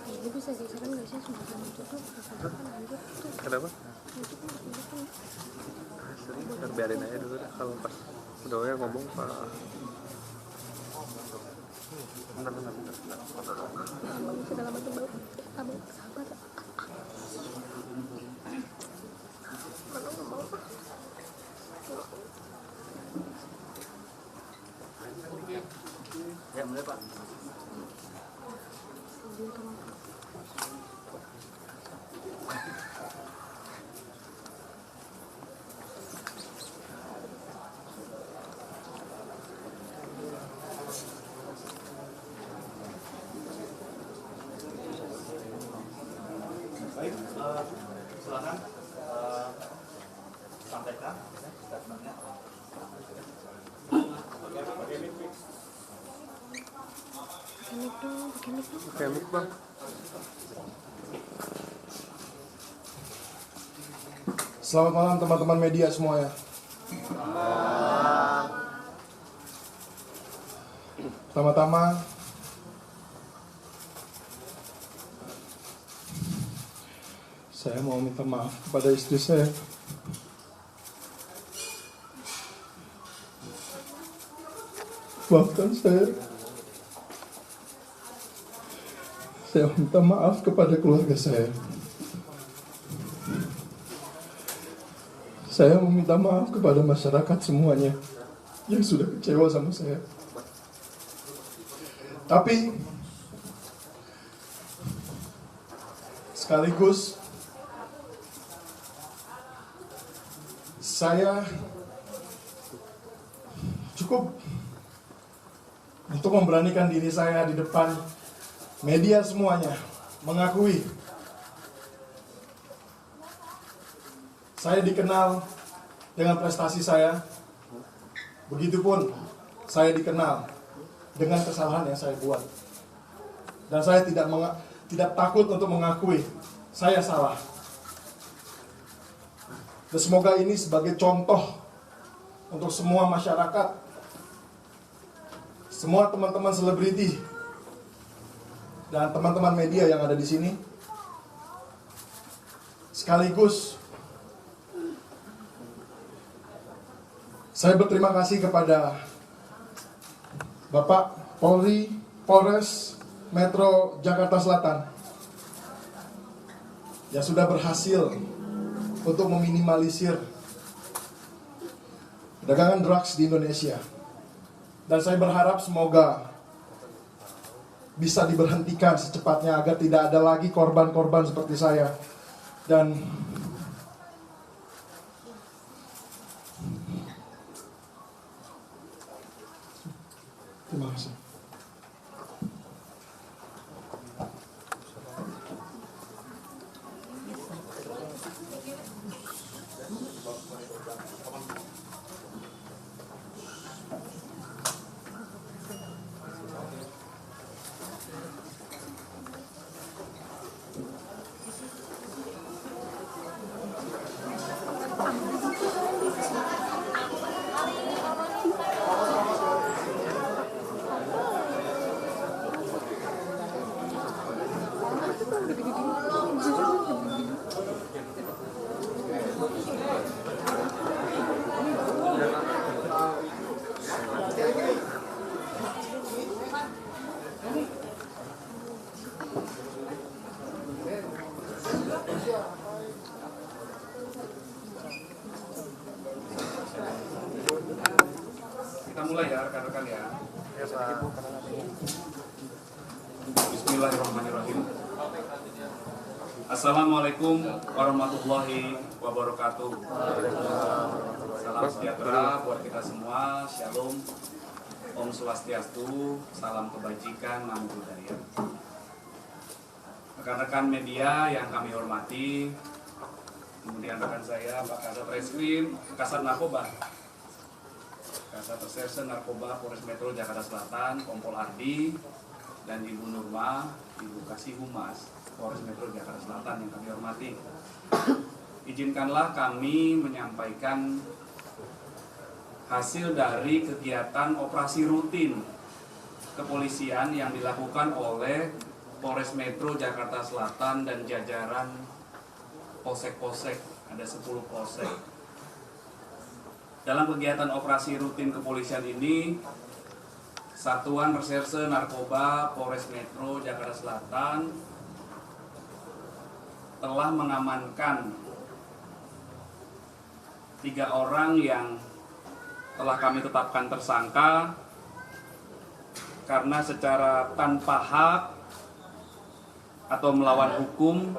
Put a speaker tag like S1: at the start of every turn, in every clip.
S1: Ini bisa geseran nggak sih sebentar tutup?
S2: Kenapa? Biarin aja dulu deh, kalau pas udah ngomong pak. Bentar.
S1: Sudah lama tuh bau, sabar. Mana nggak mau?
S3: Ya mulai Pak. Baik, silakan sampaikan statementnya.
S2: Pakai mic bang.
S4: Selamat malam teman-teman media semuanya. Pertama-tama saya mau minta maaf kepada istri saya. Maafkan saya. Saya minta maaf kepada keluarga saya. Saya meminta maaf kepada masyarakat semuanya yang sudah kecewa sama saya. Tapi sekaligus saya cukup untuk memberanikan diri saya di depan media semuanya, mengakui saya dikenal dengan prestasi saya. Begitupun saya dikenal dengan kesalahan yang saya buat. Dan saya tidak takut untuk mengakui saya salah. Dan semoga ini sebagai contoh untuk semua masyarakat, semua teman-teman selebriti, dan teman-teman media yang ada di sini. Sekaligus saya berterima kasih kepada Bapak Polres Metro Jakarta Selatan yang sudah berhasil untuk meminimalisir perdagangan drugs di Indonesia. Dan saya berharap semoga bisa diberhentikan secepatnya agar tidak ada lagi korban-korban seperti saya. Dan terima kasih.
S5: Kita mulai ya rekan-rekan ya. Bismillahirrahmanirrahim. Assalamualaikum warahmatullahi wabarakatuh. Salam sejahtera buat kita semua. Shalom. Om Swastiastu, salam kebajikan, namo buddhaya. Rekan-rekan media yang kami hormati, kemudian rekan saya Pak Kasat Reskrim, Kasat Narkoba, Kasat Reserse Narkoba Polres Metro Jakarta Selatan, Kompol Ardi, dan Ibu Nurma, Ibu Kasih Humas Polres Metro Jakarta Selatan yang kami hormati. Izinkanlah kami menyampaikan hasil dari kegiatan operasi rutin kepolisian yang dilakukan oleh Polres Metro Jakarta Selatan dan jajaran polsek-polsek, ada 10 polsek. Dalam kegiatan operasi rutin kepolisian ini, Satuan Reserse Narkoba Polres Metro Jakarta Selatan telah mengamankan 3 orang yang telah kami tetapkan tersangka karena secara tanpa hak atau melawan hukum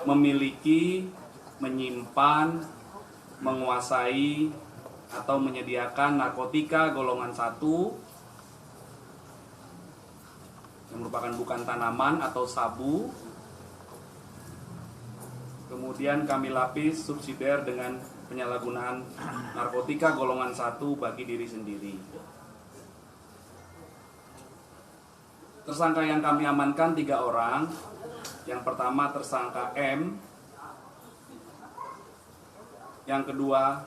S5: memiliki, menyimpan, menguasai atau menyediakan narkotika golongan 1 yang merupakan bukan tanaman atau sabu. Kemudian kami lapis subsidiar dengan penyalahgunaan narkotika golongan 1 bagi diri sendiri. Tersangka yang kami amankan 3 orang. Yang pertama tersangka M, yang kedua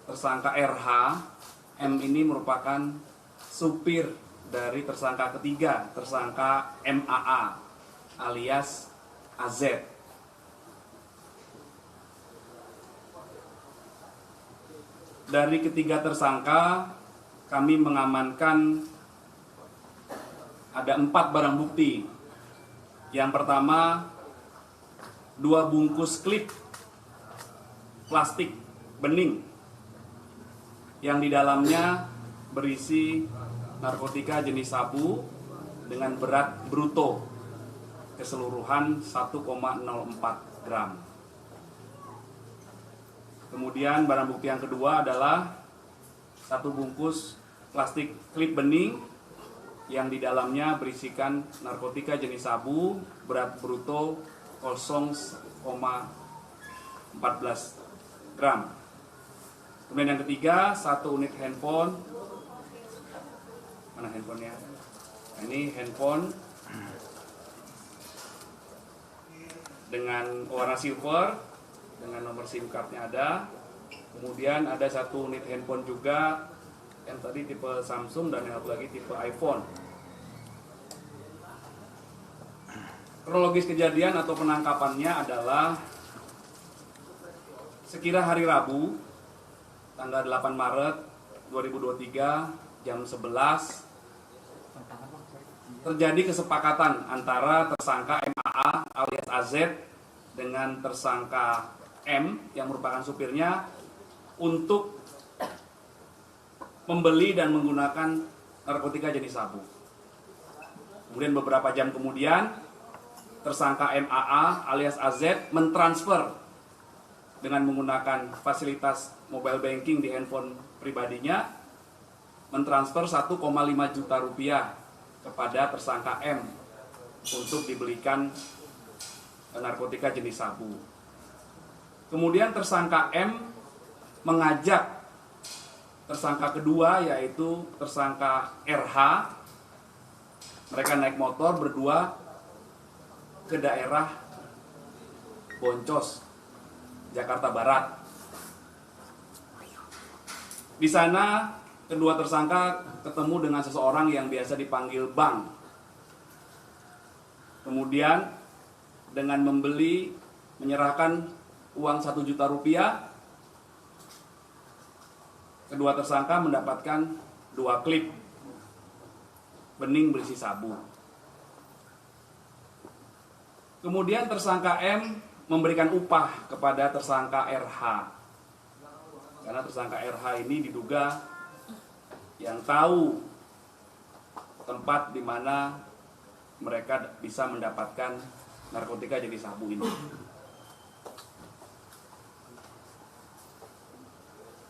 S5: tersangka RH. M ini merupakan supir dari tersangka ketiga, tersangka MAA alias AZ. Dari ketiga tersangka, kami mengamankan ada 4 barang bukti. Yang pertama, 2 bungkus klip plastik bening yang di dalamnya berisi narkotika jenis sabu dengan berat bruto keseluruhan 1,04 gram. Kemudian barang bukti yang kedua adalah 1 bungkus plastik klip bening yang di dalamnya berisikan narkotika jenis sabu berat bruto 0,14 gram. Kemudian yang ketiga 1 unit handphone. Mana handphonenya? Ini handphone dengan warna silver dengan nomor SIM cardnya ada. Kemudian ada 1 unit handphone juga yang tadi tipe Samsung dan yang satu lagi tipe iPhone. Kronologis kejadian atau penangkapannya adalah sekira hari Rabu tanggal 8 Maret 2023 jam 11 terjadi kesepakatan antara tersangka MAA alias AZ dengan tersangka M yang merupakan supirnya untuk membeli dan menggunakan narkotika jenis sabu. Kemudian beberapa jam kemudian tersangka MAA alias AZ mentransfer dengan menggunakan fasilitas mobile banking di handphone pribadinya, mentransfer 1,5 juta rupiah kepada tersangka M untuk dibelikan narkotika jenis sabu. Kemudian tersangka M mengajak tersangka kedua yaitu tersangka RH. Mereka naik motor berdua ke daerah Boncos, Jakarta Barat. Di sana kedua tersangka ketemu dengan seseorang yang biasa dipanggil Bang. Kemudian dengan menyerahkan uang 1 juta rupiah, kedua tersangka mendapatkan 2 klip bening berisi sabu. Kemudian tersangka M memberikan upah kepada tersangka RH. Karena tersangka RH ini diduga yang tahu tempat di mana mereka bisa mendapatkan narkotika jenis sabu ini.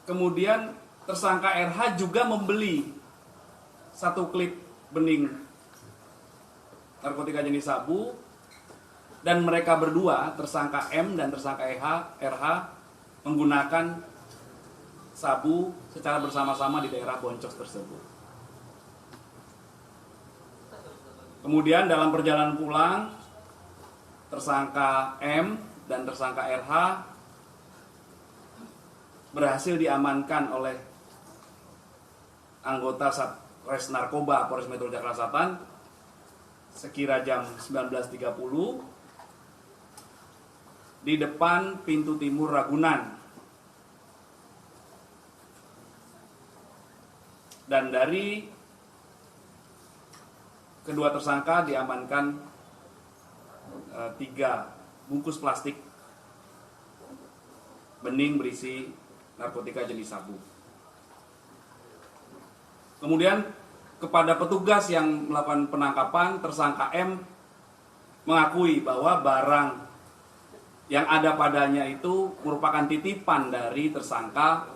S5: Kemudian tersangka RH juga membeli 1 klip bening narkotika jenis sabu, dan mereka berdua, tersangka M dan tersangka RH, menggunakan sabu secara bersama-sama di daerah Boncos tersebut. Kemudian dalam perjalanan pulang, tersangka M dan tersangka RH berhasil diamankan oleh anggota Satres Narkoba Polres Metro Jakarta Selatan sekira jam 19.30 di depan pintu timur Ragunan. Dan dari kedua tersangka diamankan 3 bungkus plastik bening berisi narkotika jenis sabu. Kemudian kepada petugas yang melakukan penangkapan, tersangka M mengakui bahwa barang yang ada padanya itu merupakan titipan dari tersangka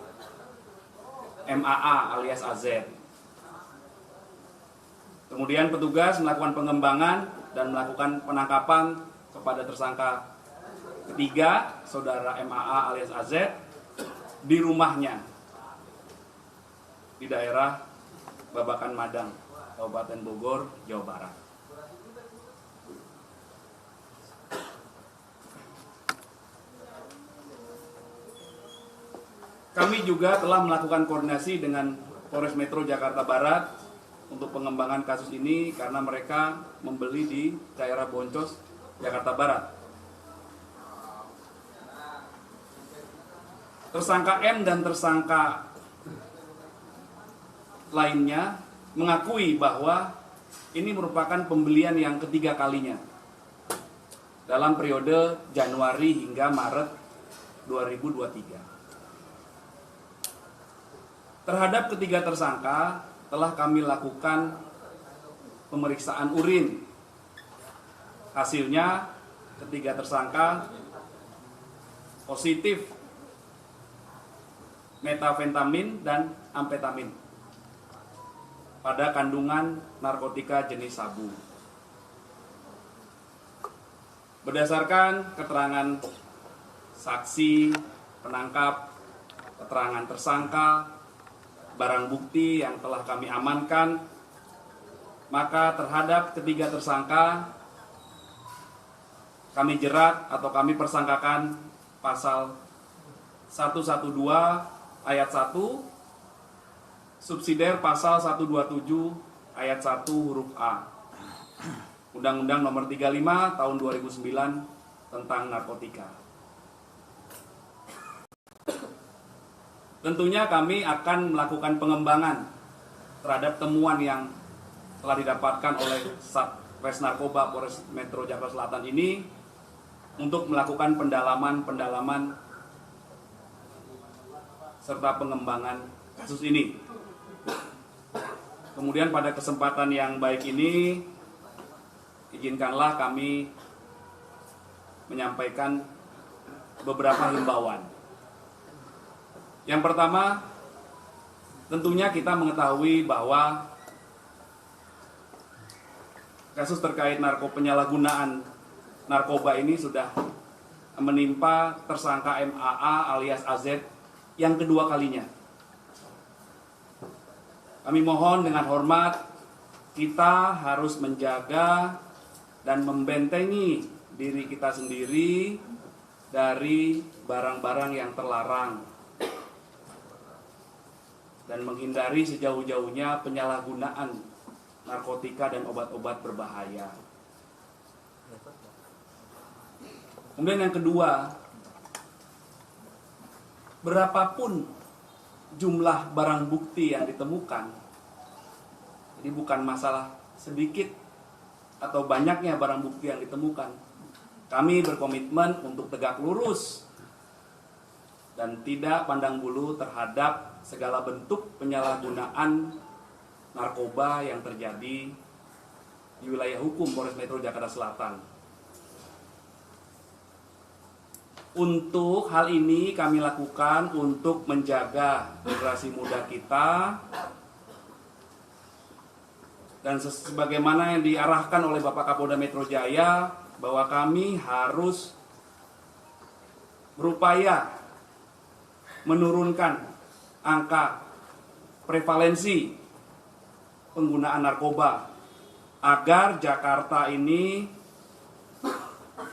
S5: MAA alias AZ. Kemudian petugas melakukan pengembangan dan melakukan penangkapan kepada tersangka ketiga, saudara MAA alias AZ, di rumahnya di daerah Babakan Madang, Kabupaten Bogor, Jawa Barat. Kami juga telah melakukan koordinasi dengan Polres Metro Jakarta Barat untuk pengembangan kasus ini karena mereka membeli di daerah Boncos, Jakarta Barat. Tersangka M dan tersangka lainnya mengakui bahwa ini merupakan pembelian yang ketiga kalinya dalam periode Januari hingga Maret 2023. Terhadap ketiga tersangka telah kami lakukan pemeriksaan urin. Hasilnya ketiga tersangka positif metafentamin dan amfetamin pada kandungan narkotika jenis sabu. Berdasarkan keterangan saksi, penangkap, keterangan tersangka, barang bukti yang telah kami amankan, maka terhadap ketiga tersangka kami jerat atau kami persangkakan pasal 112 ayat 1 subsidiar pasal 127 ayat 1 huruf A Undang-Undang Nomor 35 Tahun 2009 tentang narkotika. Tentunya kami akan melakukan pengembangan terhadap temuan yang telah didapatkan oleh Satres Narkoba Polres Metro Jakarta Selatan ini untuk melakukan pendalaman serta pengembangan kasus ini. Kemudian pada kesempatan yang baik ini, izinkanlah kami menyampaikan beberapa himbauan. Yang pertama, tentunya kita mengetahui bahwa kasus terkait penyalahgunaan narkoba ini sudah menimpa tersangka MAA alias AZ yang kedua kalinya. Kami mohon dengan hormat, kita harus menjaga dan membentengi diri kita sendiri dari barang-barang yang terlarang dan menghindari sejauh-jauhnya penyalahgunaan narkotika dan obat-obat berbahaya. Kemudian yang kedua, berapapun jumlah barang bukti yang ditemukan, jadi bukan masalah sedikit atau banyaknya barang bukti yang ditemukan, kami berkomitmen untuk tegak lurus dan tidak pandang bulu terhadap segala bentuk penyalahgunaan narkoba yang terjadi di wilayah hukum Polres Metro Jakarta Selatan. Untuk hal ini kami lakukan untuk menjaga generasi muda kita dan sebagaimana yang diarahkan oleh Bapak Kapolda Metro Jaya bahwa kami harus berupaya menurunkan angka prevalensi penggunaan narkoba agar Jakarta ini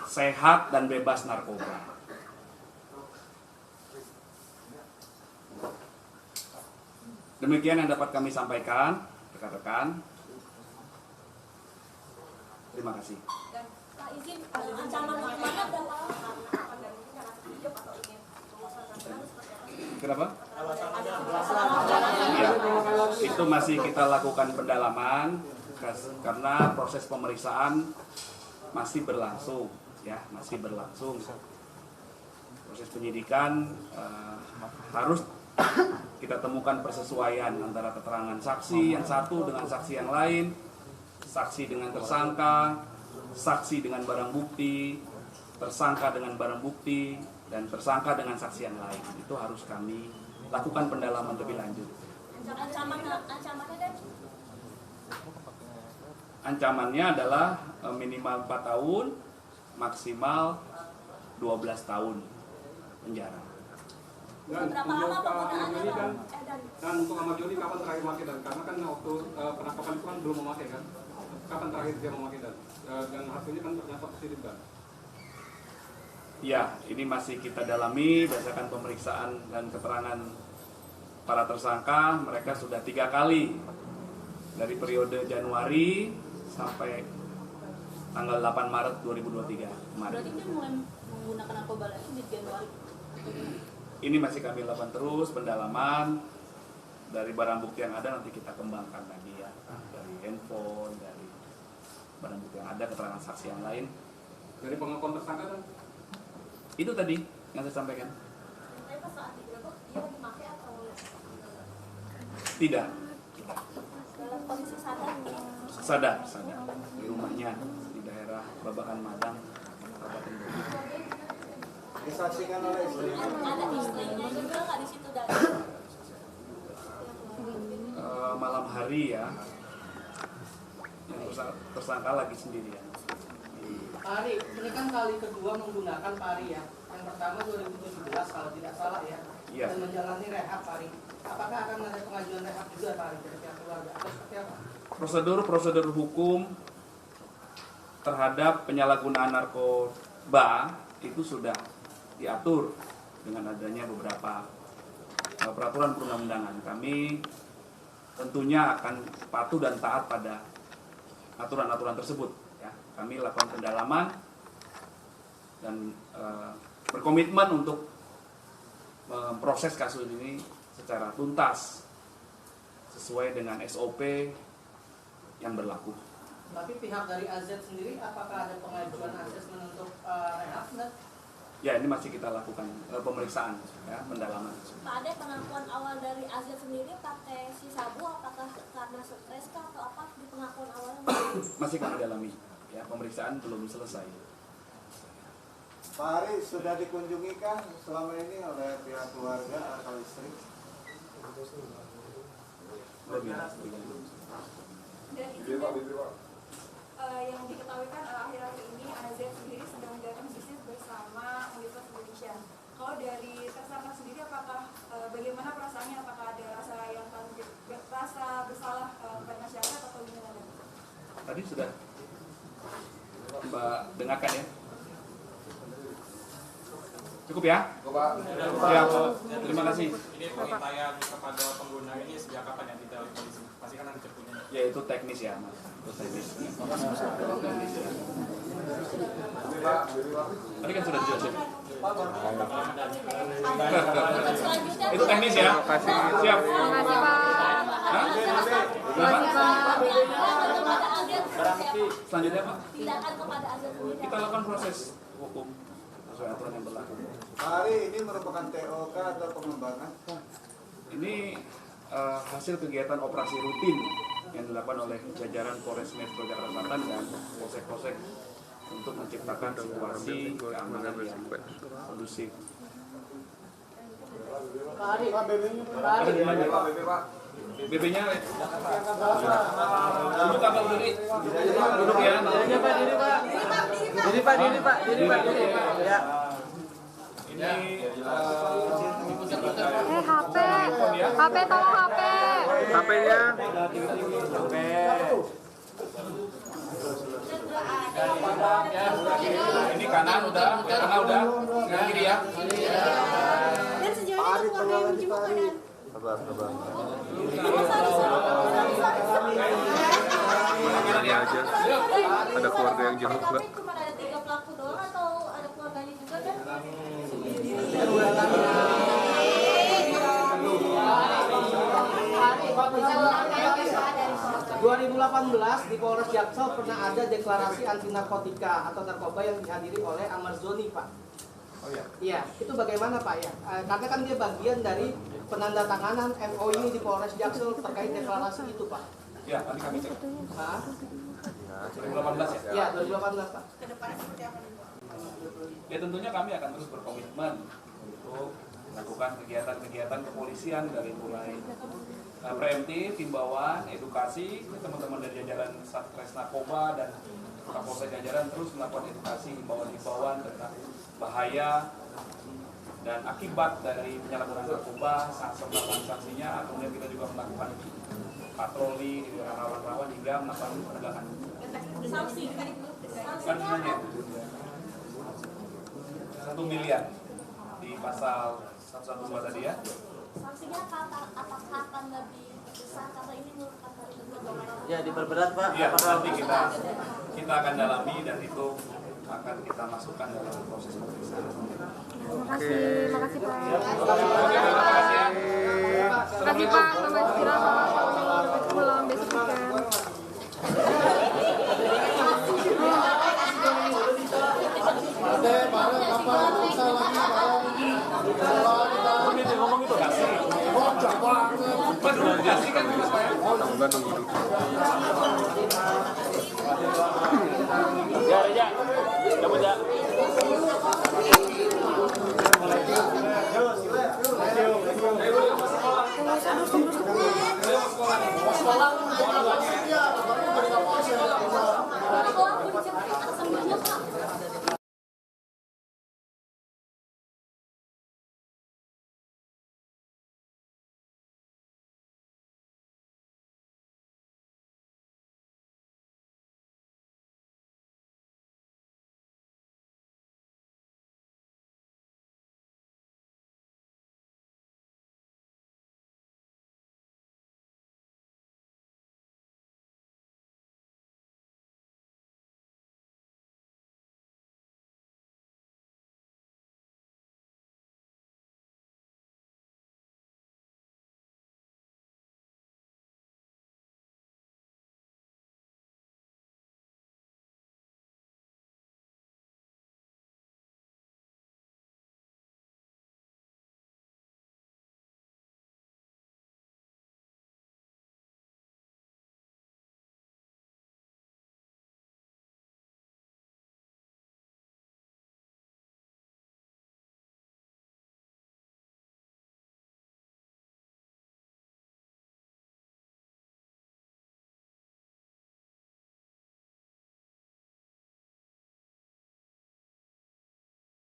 S5: sehat dan bebas narkoba. Demikian yang dapat kami sampaikan, rekan-rekan. Terima kasih.
S6: Dan Pak izin ancaman hukumannya berapa?
S5: Kenapa? Ya, itu masih kita lakukan pendalaman karena proses pemeriksaan masih berlangsung, ya, masih berlangsung. Proses penyidikan harus kita temukan persesuaian antara keterangan saksi yang satu dengan saksi yang lain, saksi dengan tersangka, saksi dengan barang bukti, tersangka dengan barang bukti, dan tersangka dengan saksi yang lain. Itu harus kami lakukan pendalaman lebih lanjut. Ancamannya adalah minimal 4 tahun, maksimal 12 tahun penjara.
S7: Dan untuk Ahmad Joni dan untuk Ahmad Joni kapan terakhir memakai dan karena kan waktu penangkapan itu kan belum memakai kan, kapan terakhir dia memakai dan hasilnya kan ternyata positif kan?
S5: Ya, ini masih kita dalami berdasarkan pemeriksaan dan keterangan para tersangka. Mereka sudah 3 kali dari periode Januari sampai tanggal 8 Maret 2023 kemarin.
S6: Berarti dia mulai menggunakan narkoba lagi di Januari.
S5: Ini masih kami lakukan terus pendalaman dari barang bukti yang ada, nanti kita kembangkan lagi ya, dari handphone, dari barang bukti yang ada, keterangan saksi yang lain.
S7: Dari pengakuan tersangka kan?
S5: Itu tadi yang saya sampaikan.
S6: Tapi pas saat digerebek dia memakai atau
S5: Tidak.
S6: dalam kondisi sadar?
S5: Sadar di rumahnya di daerah Babakan Madang, Kabupaten Bogor.
S3: Disaksikan oleh istri.
S6: Ada istrinya juga nggak di situ dan
S5: Malam hari ya, yang tersangka lagi sendirian.
S8: Pak Ari, ini kan kali kedua menggunakan Pak Ari ya. Yang pertama 2017 kalau tidak salah ya.
S5: Iya.
S8: Dan menjalani rehab Pak Ari. Apakah akan ada pengajuan rehab juga Pak Ari dari pihak keluarga atau seperti apa?
S5: Prosedur hukum terhadap penyalahgunaan narkoba itu sudah diatur dengan adanya beberapa peraturan perundang-undangan. Kami tentunya akan patuh dan taat pada aturan-aturan tersebut. Ya. Kami lakukan pendalaman dan berkomitmen untuk memproses kasus ini secara tuntas sesuai dengan SOP yang berlaku.
S8: Tapi pihak dari AZ sendiri apakah ada pengajuan asesmen untuk rehab enggak?
S5: Ya, ini masih kita lakukan pemeriksaan, ya, pendalaman.
S6: Pak Ade, pengakuan awal dari Azir sendiri pakai si sabu, apakah karena stres kah atau apa di pengakuan awalnya?
S5: Masih kami dalami, ya, pemeriksaan belum selesai.
S3: Pak Ari sudah dikunjungi kah selama ini oleh pihak keluarga atau istri?
S9: Dan izin yang diketahui kan akhir-akhir ini AZ sendiri sedang menjalankan bisnis bersama Universitas Indonesia. Kalau dari tersangka sendiri, apakah bagaimana perasaannya? Apakah ada rasa yang rasa bersalah kepada masyarakat atau gimana?
S5: Tadi sudah Mbak dengarkan ya. Cukup ya? Siap. Terima kasih.
S7: Ini pengintaian kepada pengguna ini sejak kapan yang detail polisi? Pasti kan ada cepunya.
S5: Ya, itu teknis ya, Mas. Itu teknis. Teknis ya. Tadi kan sudah dijelasin. Itu teknis ya. Siap.
S1: Makasih Pak.
S5: Hah?
S1: Makasih Pak.
S5: Selanjutnya Pak,
S6: Tindakan kepada Azir sendiri.
S5: kita lakukan proses hukum sesuai aturan yang berlaku.
S3: Pak Ari, ini merupakan TOK atau pengembangan?
S5: Ini hasil kegiatan operasi rutin yang dilakukan oleh jajaran Polres Metro Jakarta Selatan dan polsek-polsek untuk menciptakan situasi keamanan yang kondusif.
S8: Pak Ari,
S3: Pak BB-nya
S8: Pak Ari,
S3: Pak BB Pak.
S5: BB-nya duduk Pak berdiri. Duduk ya.
S8: Diri Pak, diri Pak. Diri Pak, diri Pak, diri Pak. Ya.
S5: Ini
S1: HP. HP tolong HP.
S2: HP-nya.
S5: Ini kanan udah, sekarang kiri ya.
S6: Dan sejauh ini keluarga yang menjenguk keadaan.
S2: Sabar. Ini aja. Ada keluarga yang jenguk, Mbak.
S6: Cuma ada 3 pelaku doang atau ada keluarganya juga kan?
S8: 2018 di Polres Jaksel pernah ada deklarasi anti narkotika atau narkoba yang dihadiri oleh Amar Zoni, Pak.
S3: Oh iya.
S8: Iya, itu bagaimana Pak ya? Karena kan dia bagian dari penandatanganan MOU di Polres Jaksel terkait deklarasi itu, Pak.
S5: Ya, nanti kami cek.
S8: Hah?
S5: 2018 ya?
S8: Ya, 2018, Pak.
S5: Ya tentunya kami akan terus berkomitmen untuk melakukan kegiatan-kegiatan kepolisian dari mulai preventif, himbauan, edukasi, teman-teman dari jajaran Satres Narkoba dan Kapolsek jajaran terus melakukan edukasi, himbauan-himbauan tentang bahaya dan akibat dari penyalahgunaan narkoba, sanksinya, kemudian kita juga melakukan patroli di rawan-rawan hingga melakukan penegakan.
S6: Sanksi
S5: Kan sebenarnya 1 miliar di pasal 112 tadi ya.
S6: sanksinya apakah akan lebih besar karena ini merupakan dari bentuk
S8: Ya, diperberat, Pak.
S5: Iya, nanti kita akan dalami dan itu akan kita masukkan dalam proses pemeriksaan.
S1: Makasih Pak.
S5: Terima kasih ya.
S1: Makasih Pak, selamat istirahat. Pulang besok weekend.
S2: Ngomong itu kasih.
S5: Mas, dulu kasih kan Mas Pak ya?
S2: Nunggu dulu.